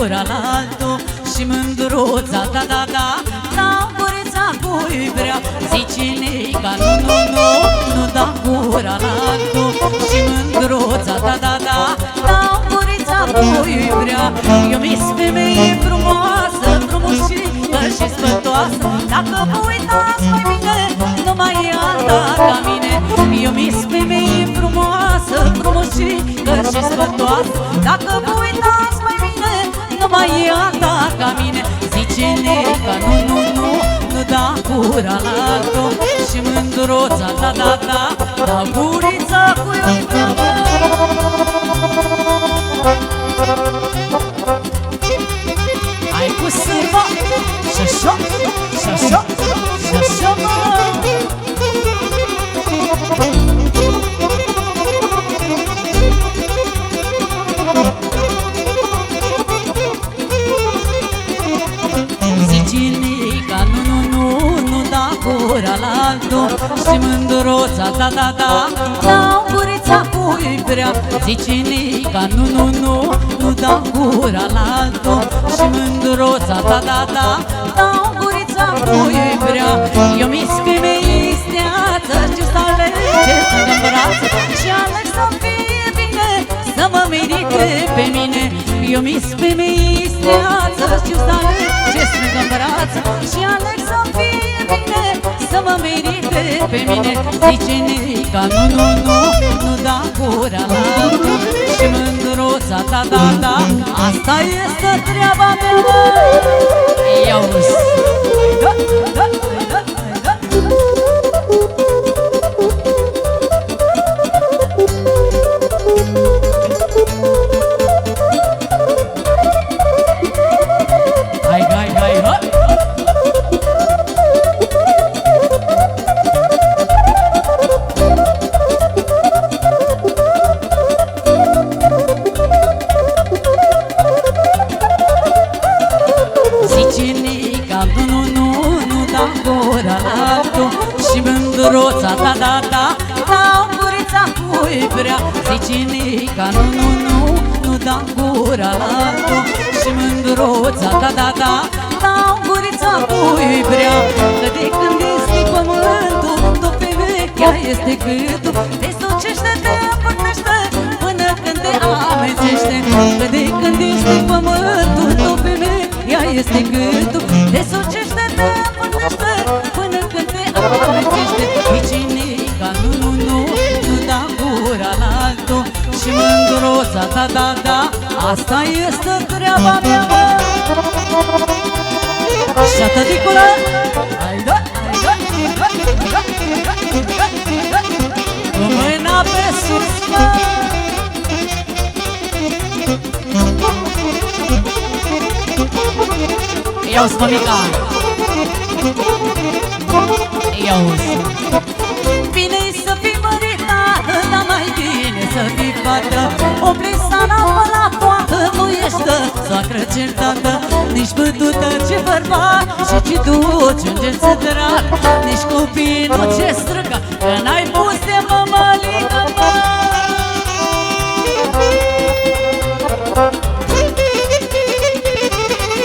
gura la altul și mândruța, da, da, da, la gurița cui vrea. Zice Nica, nu, nu, nu, nu da gura la altul și mândruța, da, da, da, la gurița cui vrea. Eu mi-s femeie frumoasă, frumușică și spătoasă, dacă vă uitați mai bine, nu mai e alta ca mine. Eu mi-s femeie frumoasă, frumușică și spătoasă, dacă vă uitați mai bine, nu mai e alta ca mine. Zice Nica, nu, nu, nu, nu da gura la altul și mândruța, da, da, da, la gurița cu iubire. Hai cu sârba, și-așa, și-așa, și-așa, mă. Zice Nica, nu, nu, nu, nu da gura la altul și mândruța, da, da, da, la gurița cui vrea. Zice Nica, nu, nu, nu, nu da gura la altul și mândruța, da, da, da, la gurița cui vrea. Eu mi-s femeie isteață și să alege să-mi îmbrață și aleg să fie bine, să mă merite pe mine. Eu mi-s femeie isteață și să alege să-mi îmbrață și aleg să fie bine, să mă merite pe mine. Zice Nica, nu, nu, nu, nu da gura la altul și mândruța, da, da, da, asta este treaba mea. Ia-uzi, da, da, da, da. Hai, hai, hai, hai. Zice Nica, nu, nu, nu, nu da gura la altul și mândruța, da, da, da, la gurița cui vrea. Zice Nica, nu, nu, nu, nu da gura la altul și mândruța, da, da, da, la gurița cui vrea. Că de când este pământul, tot pe vechea este gâtul, te sucește, te împărtește până când te amețește. Că de când este pământul, tot pe vechea este gâtul, te sucește, te împărtește până când te amețește. Zice Nica, nu, nu, nu, nu da gura la altul și mândruța, da, da, da, asta este treaba mea. Și tăticule, hai da, hai da, hai da, hai da, hai da, hai da, cu mâna pe sus, mă. Ia-uzi, mămica, ia-uzi. Bine-i să fii măritată, dar mai bine să fii fată. Umpli sana până la toată, nu ești soacră certată, nici bătută ce bărbat și ce duci unde-ți drag, nici copii nu ce strângă, că n-ai pus de mămăligă, mă.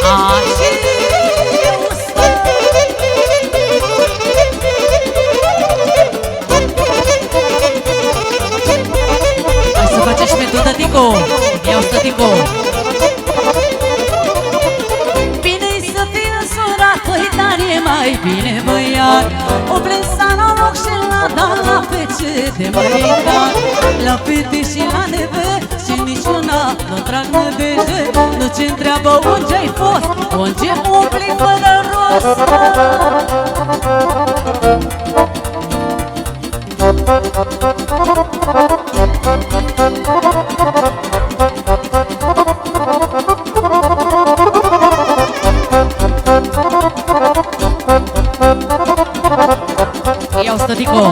Așa hai să faceți și pentru tătico. Ia-uzi, tătico. Bine-i să fii însurat, păi dar e mai bine băiat. O plesana în loc și la dar la fece de măritat, la fete și la neve și niciuna nu trag nădejde. Nu ce întreabă unde-ai fost, unde umpli fără rost. Ia-uzi, tătico.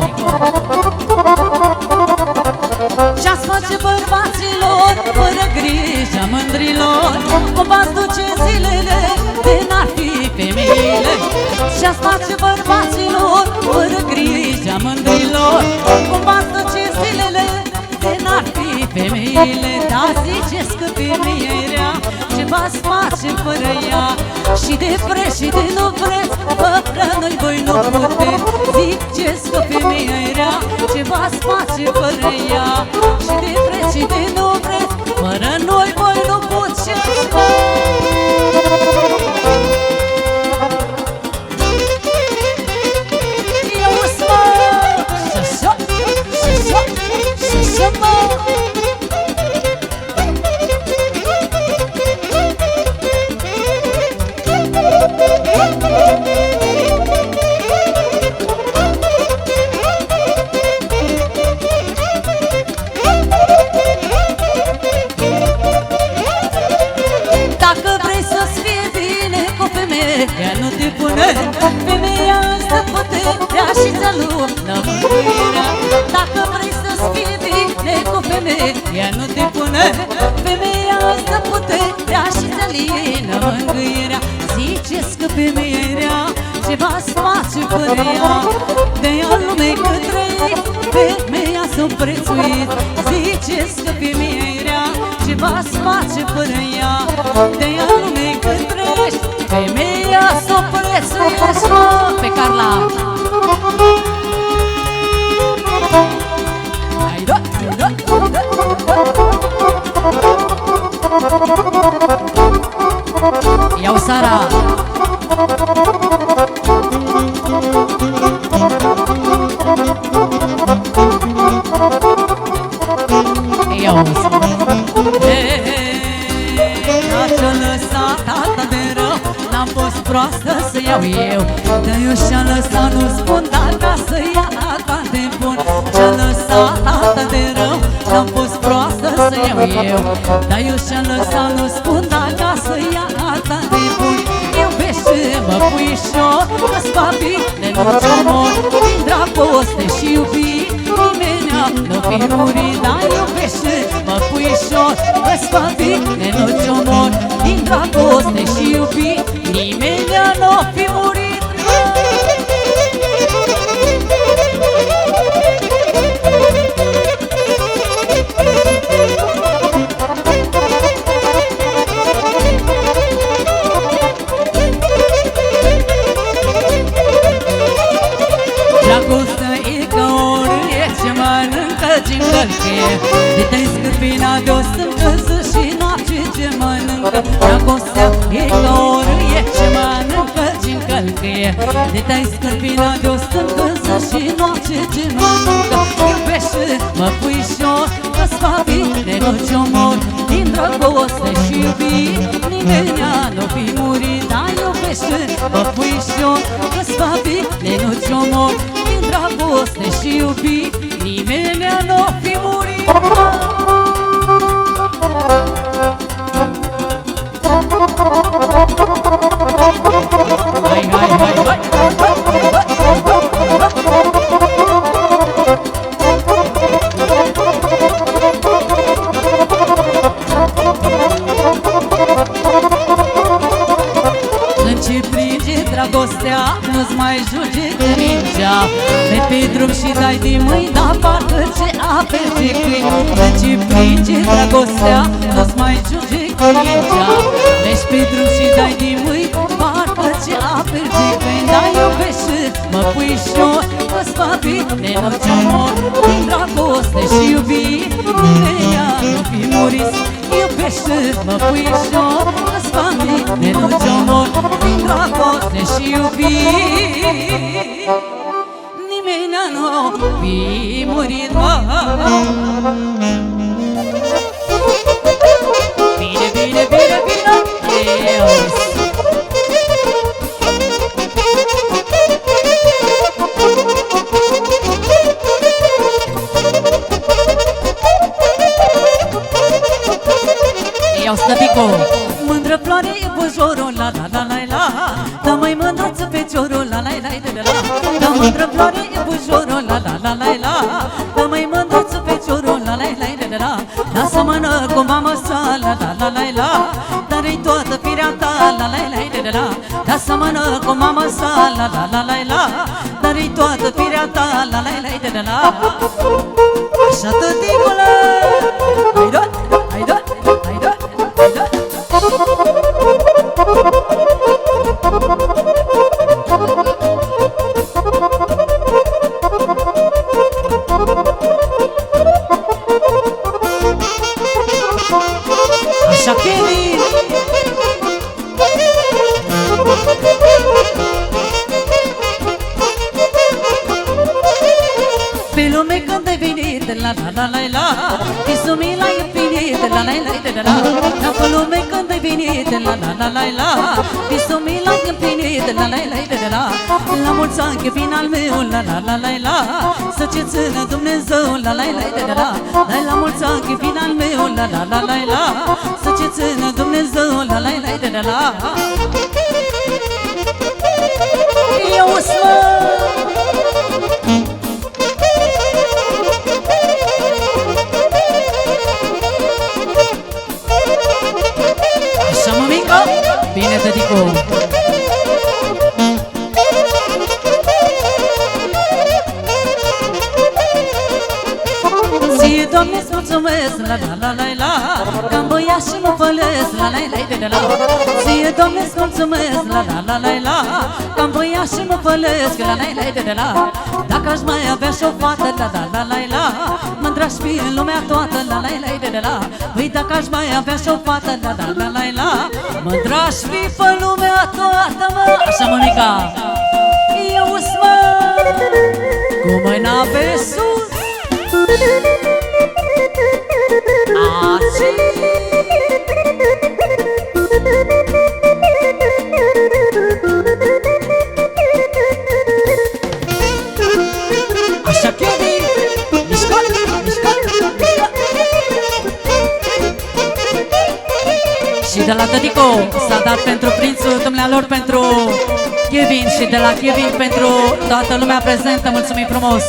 Și-ați face bărbaților fără grija mândrilor, cum v-ați duce zilele de n-ar fi femeile. Și-ați face bărbaților fără grija mândrilor, cum v-ați duce zilele de n-ar fi femeile. Dar ziceți că femeia e rea, ce v-ați face fără ea? Și de vreți și de nu vreți, fără noi voi nu puteți. Ziceți că femeia e rea, ce v-ați face fără ea? Și de vreți și de nu vreți, fără noi voi nu puteți. Ea nu te pune, femeia asta puterea și ți-a lună mângâierea. Dacă vrei să-ți fie bine cu femeie, ea nu te pune, femeia asta puterea și ți-a lină mângâierea. Ziceți că femeia e rea, ce v-ați face fără ea? De-aia lume că trăiți, femeia s-o prețuiți. Ziceți că femeia e rea, ce v-ați face fără ea? De-aia lume că trăiești, femeia s-o prețuiesc, mă! Pe Carla! Hai, da, da, da, Iau Sara! Iau Sara! ce-a lăsat tata de rău, n-am fost proastă să iau eu. Dar eu și-a lăsat, nu spun, dar ca să ia alta de bun. Ce-a lăsat tata de rău, n-am fost proastă să iau eu. Dar eu și-a lăsat, nu spun, dar ca să ia alta de bun. Iubește-mă, puișor, că-ți va bine, nu-ți omor. Din dragoste și iubire, nimenea nu fi murit. Dar iubește-mă, puișor, că-ți va bine, nu-ți omor. Din dragoste și iubire, nimenea nu fi murit. Dragostea e ca o râie ce mănâncă gingălche. De te-ai scârpina de-o sâncăză și noapte ce mănâncă. Dragostea e ca o râie ce mănâncă gingălche. De te-ai scârpina de-o sâncăză și noapte ce mănâncă. Iubește-mă, puișor, că-ți va bine, nu-ți omor. Din dragoste și iubire, nimenea nu fi murit. Dar iubește-mă, puișor, că-ți va bine, nu-ți omor. Din dragoste și iubire, nimenea n-o fi murit. Hai, hai, hai, hai! Când ce prinde dragostea, nu-ți mai judecă mingea. Mergi pe drum și dai din mâini, dar parcă ce aperi de câini. Când ce prinde dragostea, nu-ți mai judecă mingea. Mergi pe drum și dai din mâini, parcă ce aperi de câini. Dar iubește-mă, puișor, că-ți va bine, nu-ți omor. Din dragoste și iubire, nimenea nu fi murit. Iubește-mă, puișor, că-ți va bine, nu-ți omor. Din dragoste și iubire, nimenea nu fi murit, mă. Bine, bine, bine, bine, yes. Iau Stăpicu! Mândră floare e bujorul, la la la la la. Da mai mândruță feciorul, la la la la la. Da mândră floare e bujorul, la la la la la. Da mai mândruță feciorul, la la la la la. Da seamănă cu mama sa, la la la la la. Dar-i toată firea ta, la la la la la. Da seamănă cu mama sa, la la la la la. Dar-i toată firea ta, la la la la la. Așa tăticule! Hai da, hai da, hai da, hai da. la la la la la. Visul meu l-ai împlinit, la la la la la. Dar pe lume când ai venit, la la la la la. Visul meu l-ai împlinit, la la la la la. La mulți ani că vin al meu, la la la la la. Să ce țină Dumnezeu, la la la la la. La mulți ani că vin al meu, la la la la la. Să ce țină Dumnezeu, la la la la la. Eu așa, mămică? Bine, tăticu! Ție, Doamne, îți mulțumesc, la la la la la. Că-am băiat și mă pălesc, la la la la la. Ție, Doamne, îți mulțumesc, la la la la la. Că-am băiat și mă pălesc, la la la la la. Dacă aș mai avea și o fată, la la la la la. Mândr-aș fi în lumea toată, la la la la la. Păi dacă aș mai avea și o fată, la la la la la. Mândr-aș fi pe lumea toată, mă. Așa, mămica! Eu-s mă, cu mâna pe sus. Aci. Așa, Kevin, mișcă, mișcă, mișcă. Și de la tătico s-a dat pentru prințul dumnealor, pentru Kevin, și de la Kevin pentru toată lumea prezentă. Mulțumim frumos!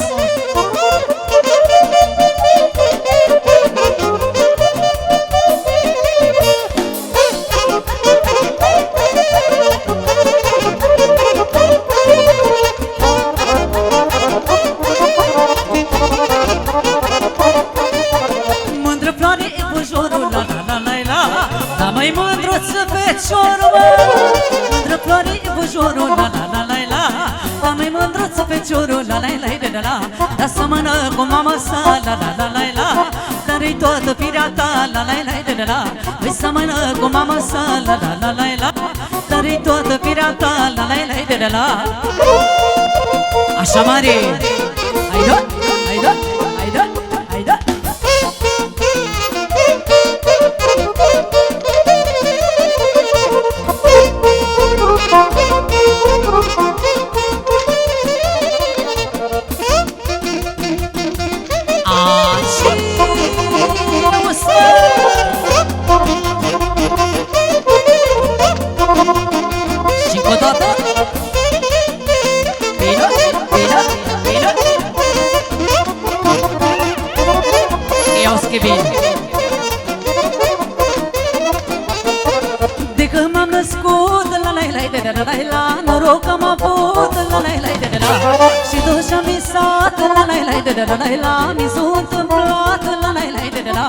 Mândră floare e bujorul, la la la la la. Da, mai mândruță feciorul, mă. Mândră floare e bujorul, la la la la la. Da, mai mândruță feciorul, la la la la la. Da, seamănă cu mama sa, la la la la la. Dar-i toată firea ta, la la la la la. Păi seamănă cu mama sa, la la la la la. Dar-i toată firea ta, la la la la la. Așa, mare! Hai da, hai da, hai da, hai da. Și cu toată. Bine, bine, bine. Iau-ți că bine. De când m-am născut, la la la la la la. Noroc că am avut, la la la la la. Și tot și-am visat, la la la la la la. Mi s-a întâmplat, la la la la la.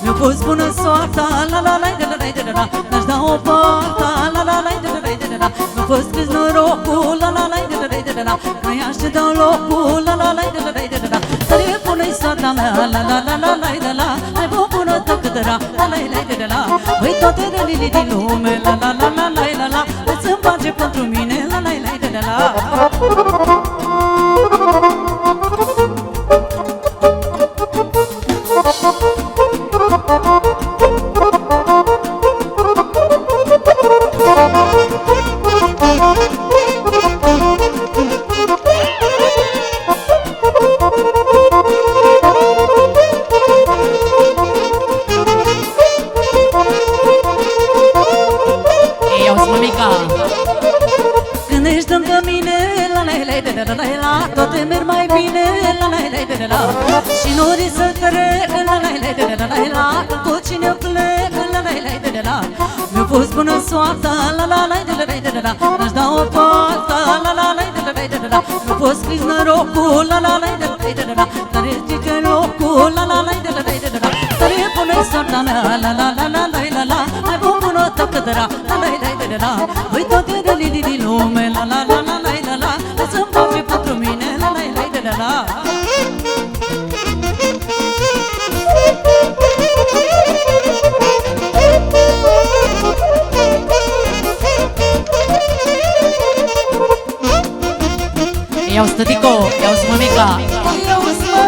Mi-a fost bună soarta, la la la la la la. N-aș da o parta, la la la la la la. Mi-a fost scris norocul, la la la la la la. Că i-aș te dau locul, la la la la la la. Să-i pune-i soarta mea, la la la la la la. Hai bă bună tăcătăra, la la la la la. Păi toate relile din lume, la la la la la la la. Îți împarge pentru mine, la la la la la la. Când ești lângă mine, la la la la la la. Toate merg mai bine, la la la la la. Și norii să trec, la la la la la la. Cu cine plec, la la la la la. Mi-a fost bună soarta, la la la la la la la. N-aș da o parta, la la la la la la. Mi-a fost scris norocul, la la la la la la. Dar e zice locul, la la la la la la. Dar e bună soarta mea, la la la la la la. Hai bun bună tăcătăra, la la la la la. Păi toate relile din lume, la la la la la la. Să-mi face pentru mine, la la la la la. Iau-ți tătico, iau-ți mămica. Iau-ți mă.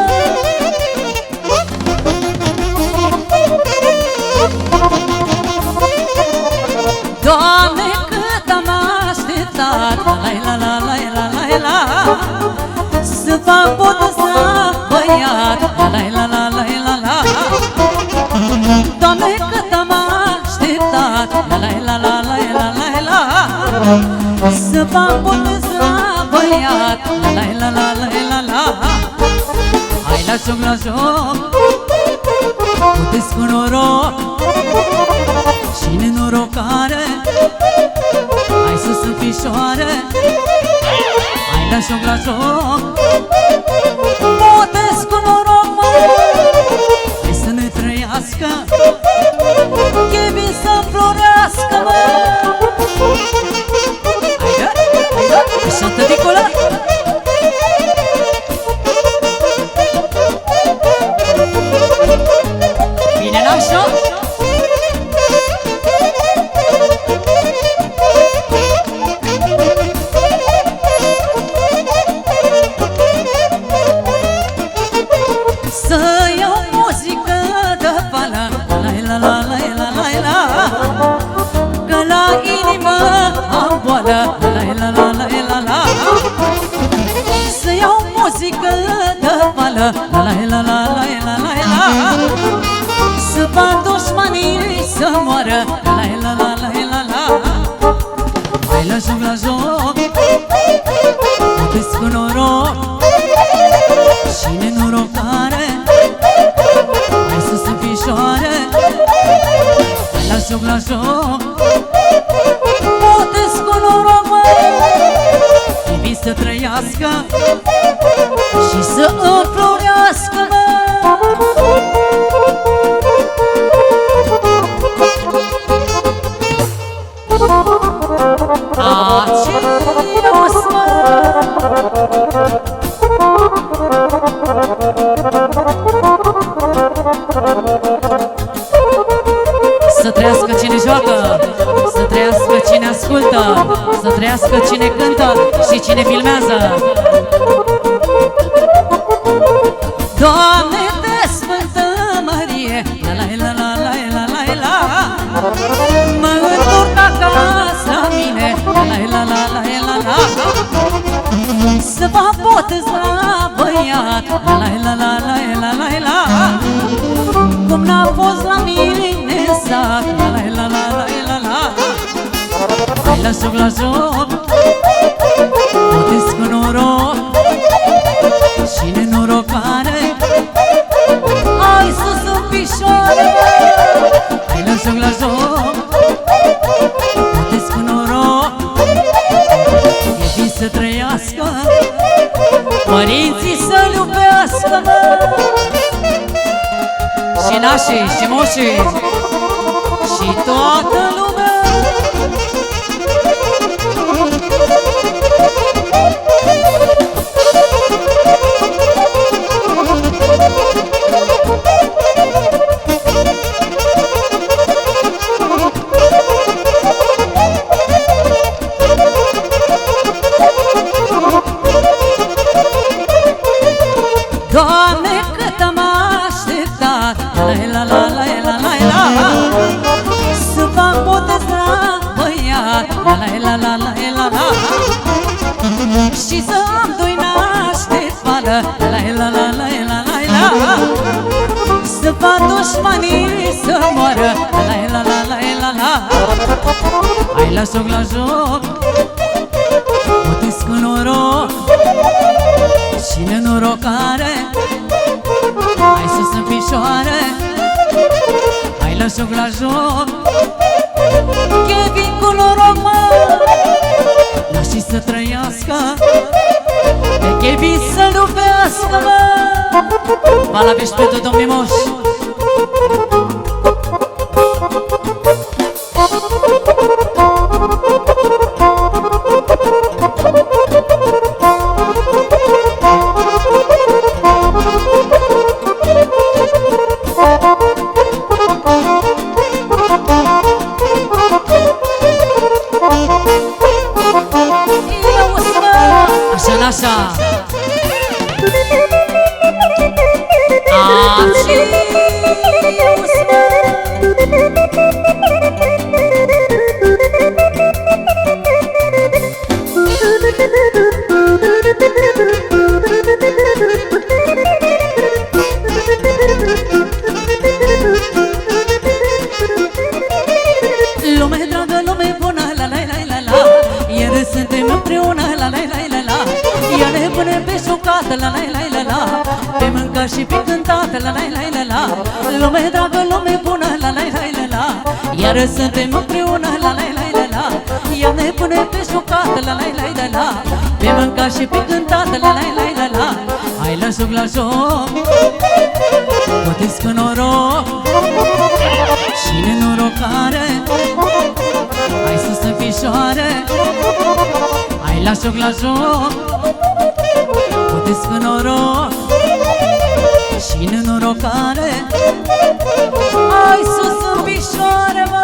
să fac botez la băiat. La la la la la la. Hai la joc, botez cu noroc și nenorocare. Hai sus în fișoare. Hai la joc, botez cu noroc, mă. Hai să ne trăiască, e bine să florească, mă. Haide, haide, așa tăticulă. Bine, nașo. Să iau muzică de fală, la la la la la la, că la inimă am boală, la la la la la. Să iau muzică de fală, la la la la la la, să fac dușmanii să moară, la la la la la. Hai la joc, botez cu noroc și nenorocare. Hai sus în fișoare. Hai la joc, botez cu noroc, mă. E bine să trăiască și să înflorească, mă. Aceos, mă. Să trăiască cine joacă, să trăiască cine ascultă, să trăiască cine cântă și cine filmează. Doamne de Sfântă Mărie, la la la la la la la, mă întorc acasă la mine, la la la la la la, să fac botez la băiat, la la la la la la la, cum n-a fost la mine sat, la la la la la la. Hai la joc, botez cu noroc și nenorocare. Hai sus în pișoare. Hai la joc, botez cu noroc. E bine să trăiască, părinții să-l iubească, și nașii, și moșii, și toată lumea. Doamne, cât am așteptat, la la la la la la, să fac botez la băiat, la la la la la, și să am doi naște fală, la la la la la la, să fac dușmanii să moară, la la la la la. Hai la joc, botez cu noroc și nenorocare. Hai sus în pișoare. Hai la joc, e vin cu noroc, mă. Nașii să trăiască, pe chevii să iubească, mă. Palavești pentru domnii moși. Așa, lume dragă, lume bună, la la la la la, pune pe șocată, la la la la la. Pe mâncat și pe cântată, la la la la la. Lume dragă, lume bună, la la la la la. Iar suntem împreună, la la la la la. Ea ne pune pe șocată, la la la la la. Pe mâncat și pe cântată, la la la la la. Hai la joc, la joc, poate-ți cu noroc și nenorocare. Hai sus în picioare, hai la joc, la joc, poate-ți cu noroc și nenorocare. Hai sus în picioare, mă!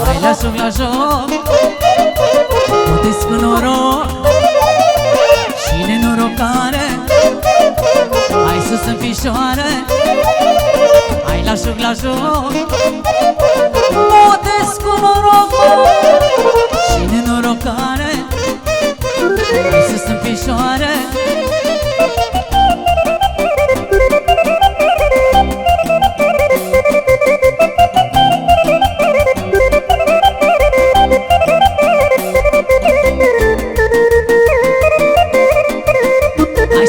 Hai la joc, la joc, poate-ți cu noroc și nenorocare. Hai sus în picioare, hai la joc, la joc, poate-ți cu noroc și nenorocare. Hai sus în picioare.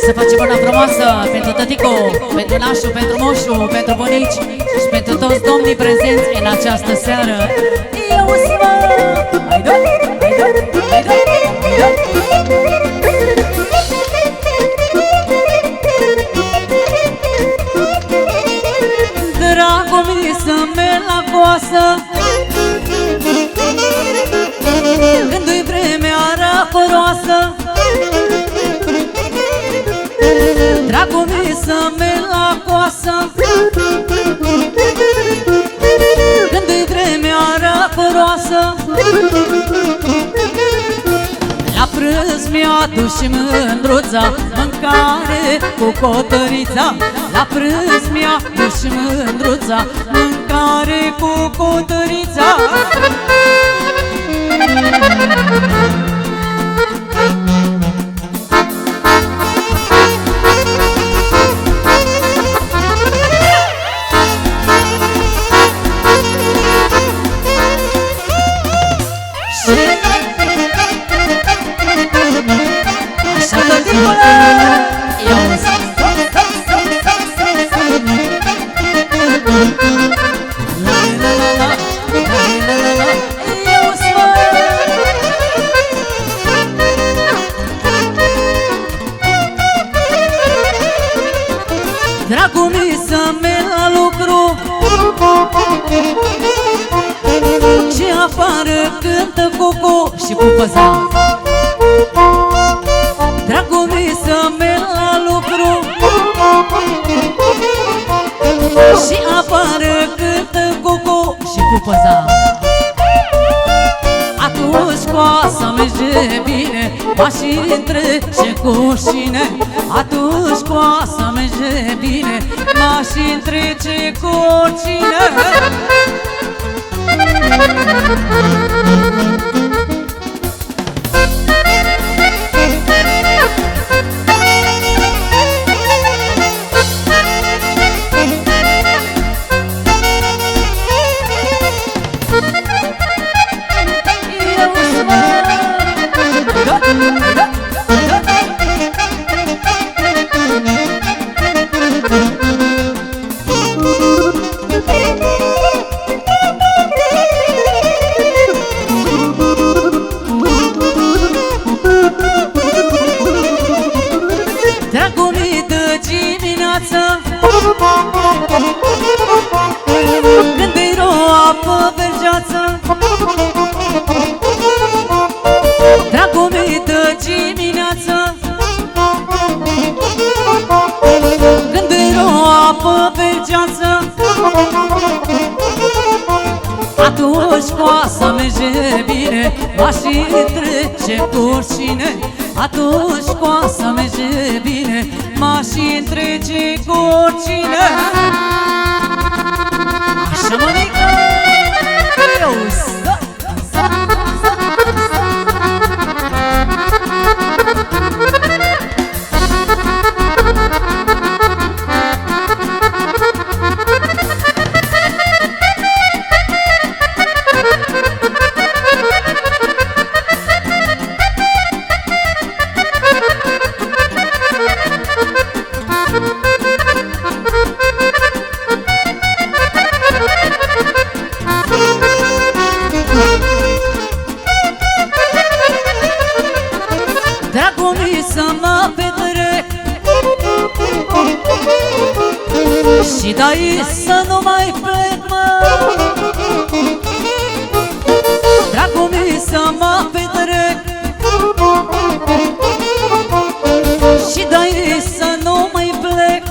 Să facem una frumoasă pentru tăticu, pentru nașu, pentru moșu, pentru bunici și pentru toți domnii prezenți în această seară. Eu sunt mă! Hai da, hai da, hai da, hai da. Dragul mi să merg la coasă, când-i vremea răcoroasă. Dragul mi să merg la coasă, când-i vremea răcoroasă. La prânz mi-adu și mândruța mâncare cu cotărița. La prânz mi-adu și mândruța mâncare cu cotărița. Dragul mi să merg la lucru și afară cântă cucu și pupăza. Dragul mi să merg la lucru și afară cântă cucu și pupăza. Atunci coasa merge bine, mașini trece cu șine. Atunci coasa merge bine, mașini trece cu cine. și trece cu oricine, atunci cu asta merge bine, mașini trece cu oricine. Așa, mămică! Eu stă! Dragul mi să mă petrec și de-ai să nu mai plec, mă. Dragul mi să mă petrec și de-ai să nu mai plec,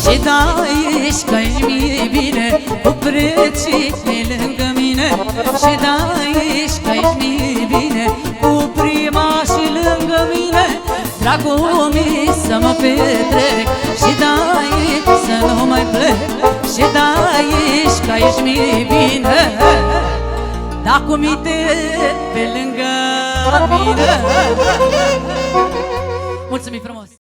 și de-aici că-i mie bine cu precii lângă mine, și de-aici că-i mie bine cu prima și lângă mine. Dragul mi să mă petrec și de-aici să nu mai plec, și de-aici că-i mie bine dacă mi te pe lângă mine. Mulțumim frumos!